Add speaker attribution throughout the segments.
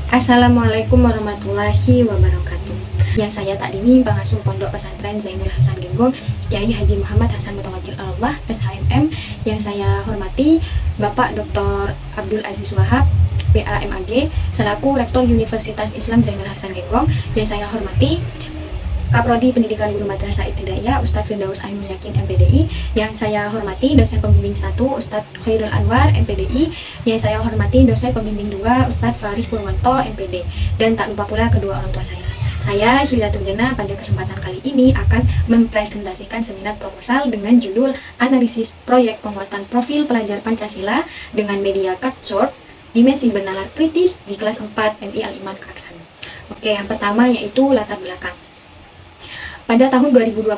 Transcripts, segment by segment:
Speaker 1: Assalamualaikum warahmatullahi wabarakatuh. Yang saya takdimi pengasuh Pondok Pesantren Zainul Hasan Genggong, Kiai Haji Muhammad Hasan Mutawakil Allah, SHMM. Yang saya hormati Bapak Dr. Abdul Aziz Wahab, BAMAG, selaku Rektor Universitas Islam Zainul Hasan Genggong. Yang saya hormati Kaprodi Pendidikan Guru Madrasah Ibtidaiyah Ustadz Firdaus Ainul Yakin MPDI. Yang saya hormati dosen pembimbing 1 Ustadz Khairul Anwar MPDI. Yang saya hormati dosen pembimbing 2 Ustadz Farih Purwanto MPD. Dan tak lupa pula kedua orang tua saya. Saya Hilatul Jannah pada kesempatan kali ini akan mempresentasikan seminar proposal dengan judul Analisis Proyek Penguatan Profil Pelajar Pancasila dengan Media Cut Short Dimensi Bernalar Kritis di kelas 4 MI Al-Iman Keraksan. Oke, yang pertama yaitu latar belakang. Pada tahun 2021,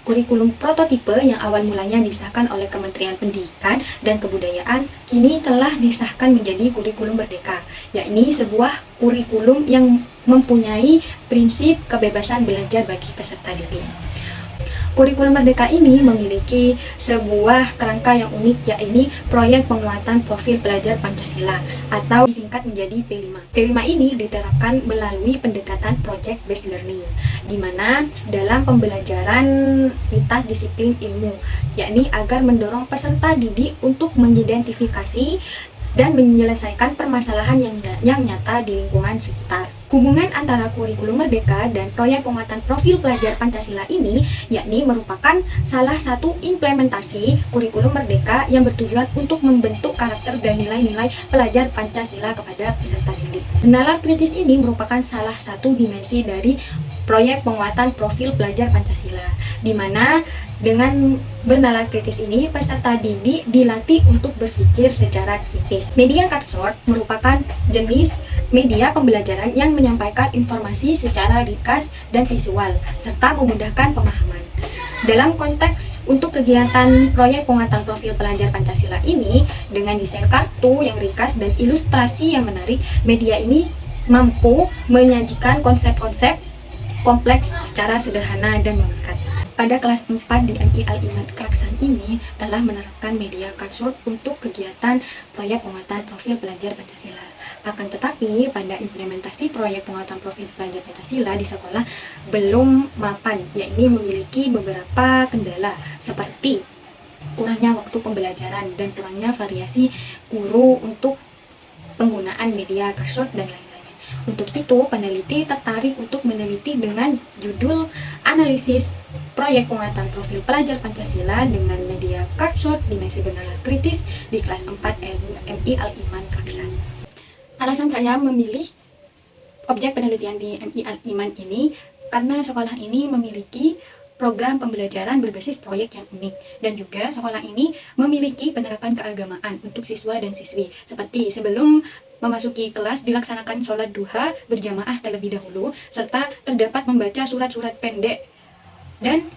Speaker 1: kurikulum prototipe yang awal mulanya disahkan oleh Kementerian Pendidikan dan Kebudayaan kini telah disahkan menjadi kurikulum merdeka, yakni sebuah kurikulum yang mempunyai prinsip kebebasan belajar bagi peserta didik. Kurikulum merdeka ini memiliki sebuah kerangka yang unik, yakni Proyek Penguatan Profil Pelajar Pancasila atau disingkat menjadi P5. P5 ini diterapkan melalui pendekatan Project Based Learning, di mana dalam pembelajaran lintas disiplin ilmu, yakni agar mendorong peserta didik untuk mengidentifikasi dan menyelesaikan permasalahan yang nyata di lingkungan sekitar. Hubungan antara kurikulum merdeka dan proyek penguatan profil pelajar Pancasila ini yakni merupakan salah satu implementasi kurikulum merdeka yang bertujuan untuk membentuk karakter dan nilai-nilai pelajar Pancasila kepada peserta didik. Nalar kritis ini merupakan salah satu dimensi dari proyek penguatan profil pelajar Pancasila, di mana dengan bernalar kritis ini peserta didik dilatih untuk berpikir secara kritis. Media cut short merupakan jenis media pembelajaran yang menyampaikan informasi secara ringkas dan visual serta memudahkan pemahaman. Dalam konteks untuk kegiatan proyek penguatan profil pelajar Pancasila ini, dengan desain kartu yang ringkas dan ilustrasi yang menarik, media ini mampu menyajikan konsep-konsep kompleks secara sederhana dan memikat. Pada kelas 4 di MI Al-Iman Keraksan ini telah menerapkan media cut short untuk kegiatan proyek penguatan profil pelajar Pancasila. Akan tetapi pada implementasi proyek penguatan profil pelajar Pancasila di sekolah belum mapan, yakni memiliki beberapa kendala seperti kurangnya waktu pembelajaran dan kurangnya variasi guru untuk penggunaan media cut short dan lain-lain. Untuk itu, peneliti tertarik untuk meneliti dengan judul Analisis Proyek Penguatan Profil Pelajar Pancasila dengan Media Cut Short Dimensi Bernalar Kritis di kelas 4 MI Al-Iman Keraksan. Alasan saya memilih objek penelitian di MI Al-Iman ini karena sekolah ini memiliki program pembelajaran berbasis proyek yang unik, dan juga sekolah ini memiliki penerapan keagamaan untuk siswa dan siswi, seperti sebelum memasuki kelas dilaksanakan sholat duha berjamaah terlebih dahulu, serta terdapat membaca surat-surat pendek, dan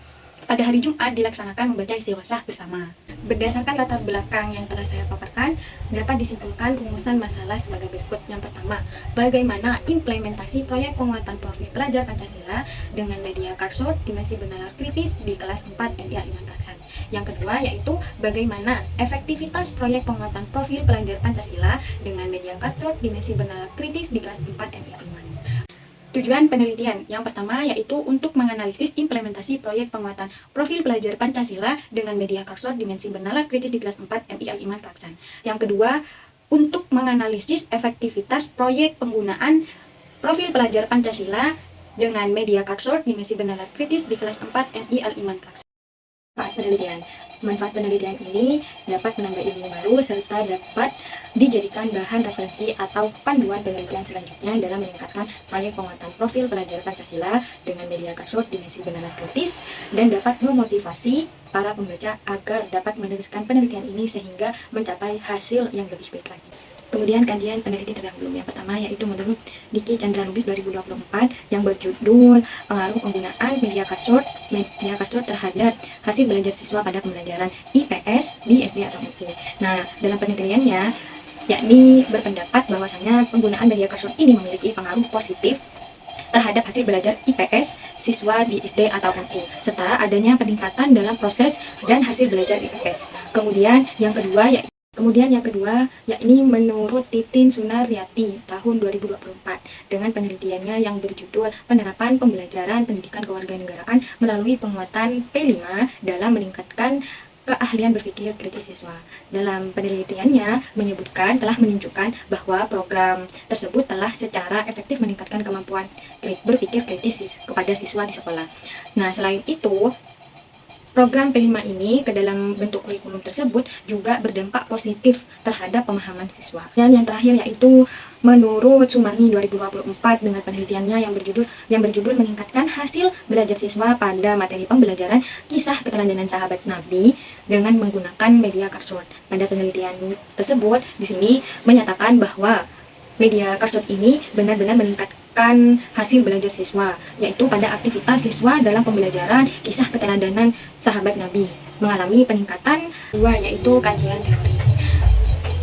Speaker 1: pada hari Jumat dilaksanakan membaca istighosah bersama. Berdasarkan latar belakang yang telah saya paparkan, dapat disimpulkan rumusan masalah sebagai berikut. Yang pertama, bagaimana implementasi proyek penguatan profil pelajar Pancasila dengan media cut short dimensi bernalar kritis di kelas 4 MI Al-Iman Keraksan. Yang kedua yaitu bagaimana efektivitas proyek penguatan profil pelajar Pancasila dengan media cut short dimensi bernalar kritis di kelas 4 MI Al-Iman. Tujuan penelitian yang pertama yaitu untuk menganalisis implementasi proyek penguatan profil pelajar Pancasila dengan media cut short dimensi bernalar kritis di kelas 4 MI Al-Iman Keraksan. Yang kedua, untuk menganalisis efektivitas proyek penggunaan profil pelajar Pancasila dengan media cut short dimensi bernalar kritis di kelas 4 MI Al-Iman Keraksan. Manfaat penelitian ini dapat menambah ilmu baru serta dapat dijadikan bahan referensi atau panduan penelitian selanjutnya dalam meningkatkan proyek penguatan profil pelajar Pancasila dengan media cut short dimensi bernalar kritis, dan dapat memotivasi para pembaca agar dapat meneruskan penelitian ini sehingga mencapai hasil yang lebih baik lagi. Kemudian kajian peneliti terdahulu yang pertama yaitu menurut Diki Chandra Lubis 2024 yang berjudul Pengaruh Penggunaan Media Cut Short terhadap hasil belajar siswa pada pembelajaran IPS di SD atau MP. Nah, dalam penelitiannya yakni berpendapat bahwasanya penggunaan media cut short ini memiliki pengaruh positif terhadap hasil belajar IPS siswa di SD atau MP, serta adanya peningkatan dalam proses dan hasil belajar IPS. Kemudian yang kedua yaitu Kemudian yang kedua, yakni menurut Titin Sunaryati tahun 2024 dengan penelitiannya yang berjudul Penerapan Pembelajaran Pendidikan Kewarganegaraan melalui penguatan P5 dalam meningkatkan keahlian berpikir kritis siswa. Dalam penelitiannya menyebutkan telah menunjukkan bahwa program tersebut telah secara efektif meningkatkan kemampuan berpikir kritis kepada siswa di sekolah. Nah, selain itu, program P5 ini ke dalam bentuk kurikulum tersebut juga berdampak positif terhadap pemahaman siswa. Dan yang terakhir yaitu menurut Sumarni 2024 dengan penelitiannya yang berjudul meningkatkan hasil belajar siswa pada materi pembelajaran kisah keteladanan sahabat Nabi dengan menggunakan media Karsut. Pada penelitian tersebut di sini menyatakan bahwa media Karsut ini benar-benar meningkatkan hasil belajar siswa, yaitu pada aktivitas siswa dalam pembelajaran kisah keteladanan sahabat Nabi mengalami peningkatan dua, yaitu kajian teori.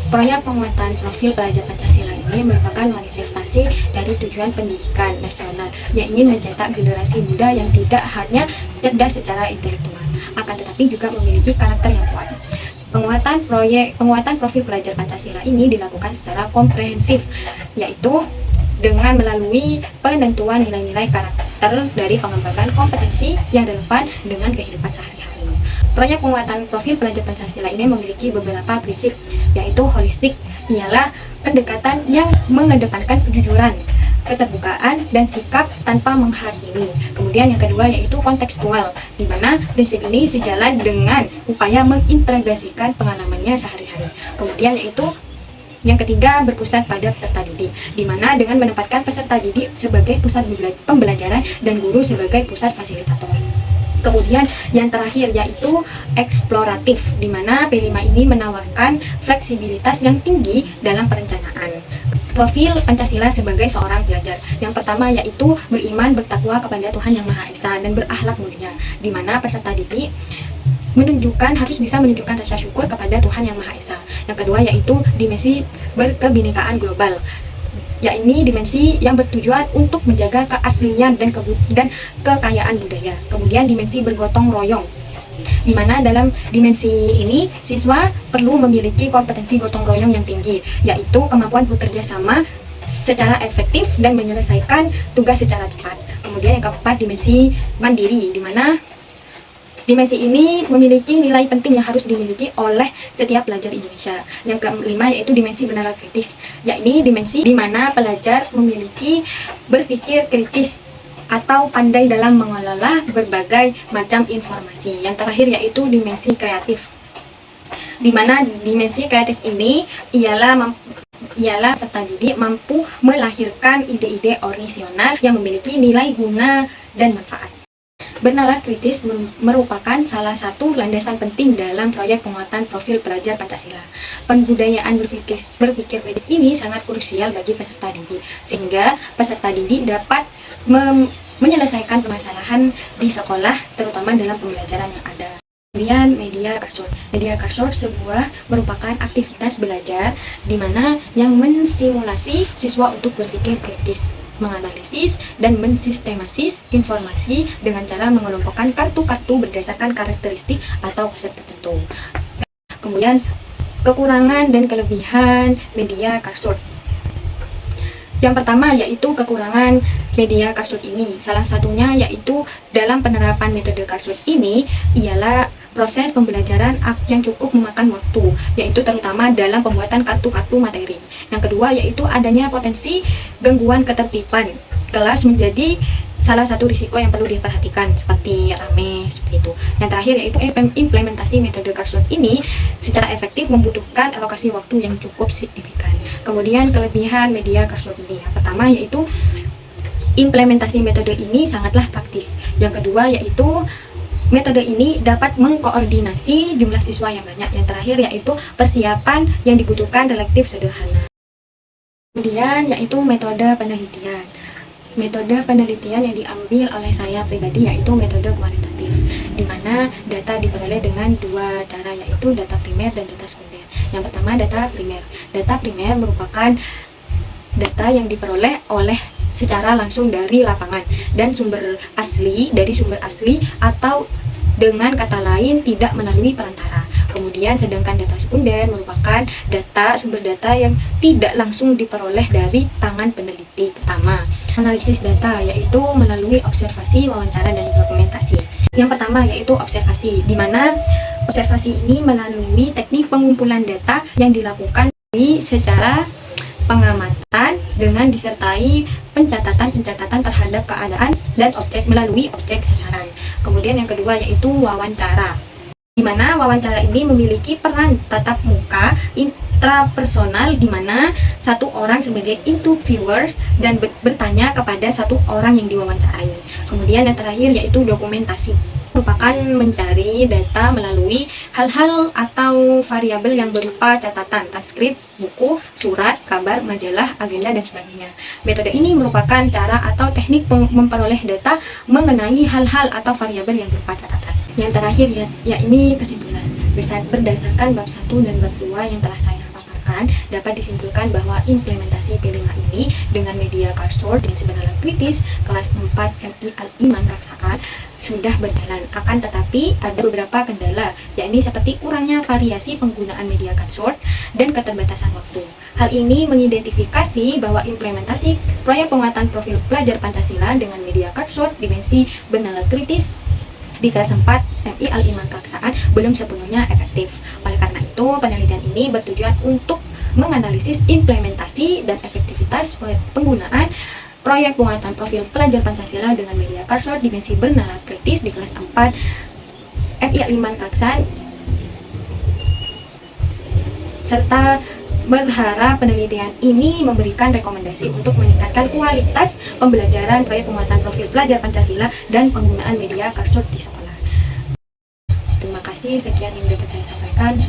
Speaker 1: Proyek penguatan profil pelajar Pancasila ini merupakan manifestasi dari tujuan pendidikan nasional yang ingin mencetak generasi muda yang tidak hanya cerdas secara intelektual, akan tetapi juga memiliki karakter yang kuat. Penguatan profil pelajar Pancasila ini dilakukan secara komprehensif, yaitu dengan melalui penentuan nilai-nilai karakter dari pengembangan kompetensi yang relevan dengan kehidupan sehari-hari. Proyek penguatan profil pelajar Pancasila ini memiliki beberapa prinsip, yaitu holistik, ialah pendekatan yang mengedepankan kejujuran, keterbukaan, dan sikap tanpa menghakimi. Kemudian yang kedua yaitu kontekstual, di mana prinsip ini sejalan dengan upaya mengintegrasikan pengalamannya sehari-hari. Kemudian yaitu yang ketiga berpusat pada peserta didik, di mana dengan menempatkan peserta didik sebagai pusat pembelajaran dan guru sebagai pusat fasilitator. Kemudian yang terakhir yaitu eksploratif, di mana P5 ini menawarkan fleksibilitas yang tinggi dalam perencanaan. Profil Pancasila sebagai seorang pelajar. Yang pertama yaitu beriman bertakwa kepada Tuhan Yang Maha Esa dan berakhlak mulia, di mana peserta didik harus bisa menunjukkan rasa syukur kepada Tuhan Yang Maha Esa. Yang kedua yaitu dimensi berkebinekaan global, yakni dimensi yang bertujuan untuk menjaga keaslian dan kekayaan budaya. Kemudian dimensi bergotong royong, di mana dalam dimensi ini siswa perlu memiliki kompetensi gotong royong yang tinggi, yaitu kemampuan bekerja sama secara efektif dan menyelesaikan tugas secara cepat. Kemudian yang keempat dimensi mandiri, di mana dimensi ini memiliki nilai penting yang harus dimiliki oleh setiap pelajar Indonesia. Yang kelima yaitu dimensi benalar kritis, yakni dimensi di mana pelajar memiliki berpikir kritis atau pandai dalam mengelola berbagai macam informasi. Yang terakhir yaitu dimensi kreatif, di mana dimensi kreatif ini ialah peserta didik mampu melahirkan ide-ide orisinal yang memiliki nilai guna dan manfaat. Bernalar kritis merupakan salah satu landasan penting dalam proyek penguatan profil pelajar Pancasila. Pembudayaan berpikir kritis ini sangat krusial bagi peserta didik, sehingga peserta didik dapat menyelesaikan permasalahan di sekolah, terutama dalam pembelajaran yang ada. Kemudian media Karsut. Media Karsut merupakan aktivitas belajar di mana yang menstimulasi siswa untuk berpikir kritis, menganalisis dan mensistemasis informasi dengan cara mengelompokkan kartu-kartu berdasarkan karakteristik atau konsep tertentu. Kemudian kekurangan dan kelebihan media Karsut. Yang pertama yaitu kekurangan media Karsut ini. Salah satunya yaitu dalam penerapan metode Karsut ini ialah proses pembelajaran yang cukup memakan waktu, yaitu terutama dalam pembuatan kartu-kartu materi. Yang kedua yaitu adanya potensi gangguan ketertiban kelas menjadi salah satu risiko yang perlu diperhatikan, seperti rame, seperti itu. Yang terakhir yaitu implementasi metode Karsut ini secara efektif membutuhkan alokasi waktu yang cukup signifikan. Kemudian kelebihan media Karsut ini, yang pertama yaitu implementasi metode ini sangatlah praktis. Yang kedua yaitu metode ini dapat mengkoordinasi jumlah siswa yang banyak. Yang terakhir yaitu persiapan yang dibutuhkan relatif sederhana. Kemudian yaitu metode penelitian. Metode penelitian yang diambil oleh saya pribadi yaitu metode kualitatif, di mana data diperoleh dengan dua cara, yaitu data primer dan data sekunder. Yang pertama data primer. Data primer merupakan data yang diperoleh secara langsung dari lapangan dan sumber asli atau dengan kata lain tidak melalui perantara. Kemudian sedangkan data sekunder merupakan sumber data yang tidak langsung diperoleh dari tangan peneliti. Pertama, analisis data yaitu melalui observasi, wawancara, dan dokumentasi. Yang pertama yaitu observasi, di mana observasi ini melalui teknik pengumpulan data yang dilakukan secara pengamatan dengan disertai pencatatan terhadap keadaan dan objek melalui objek sasaran. Kemudian yang kedua yaitu wawancara, di mana wawancara ini memiliki peran tatap muka intrapersonal, di mana satu orang sebagai interviewer dan bertanya kepada satu orang yang diwawancarai. Kemudian yang terakhir yaitu dokumentasi, merupakan mencari data melalui hal-hal atau variabel yang berupa catatan, transkrip, buku, surat, kabar, majalah, agenda, dan sebagainya. Metode ini merupakan cara atau teknik memperoleh data mengenai hal-hal atau variabel yang berupa catatan. Yang terakhir ya ini kesimpulan. Berdasarkan bab 1 dan bab 2 yang telah saya paparkan, dapat disimpulkan bahwa implementasi P5 ini dengan media cursor dengan sebenarnya kritis kelas 4 MI Al-Iman Raksaan sudah berjalan. Akan tetapi ada beberapa kendala, yakni seperti kurangnya variasi penggunaan media cursor dan keterbatasan waktu. Hal ini mengidentifikasi bahwa implementasi proyek penguatan profil pelajar Pancasila dengan media cursor dimensi bernalar kritis di kelas 4 MI Al-Iman Raksaan belum sepenuhnya efektif. Oleh karena itu, penelitian ini bertujuan untuk menganalisis implementasi dan efektivitas penggunaan proyek penguatan profil pelajar Pancasila dengan media cursor dimensi bernalar kritis di kelas 4 MI Al-Iman Raksaan, serta berharap penelitian ini memberikan rekomendasi untuk meningkatkan kualitas pembelajaran proyek penguatan profil pelajar Pancasila dan penggunaan media cursor di sekolah. Terima kasih, sekian yang dapat saya sampaikan.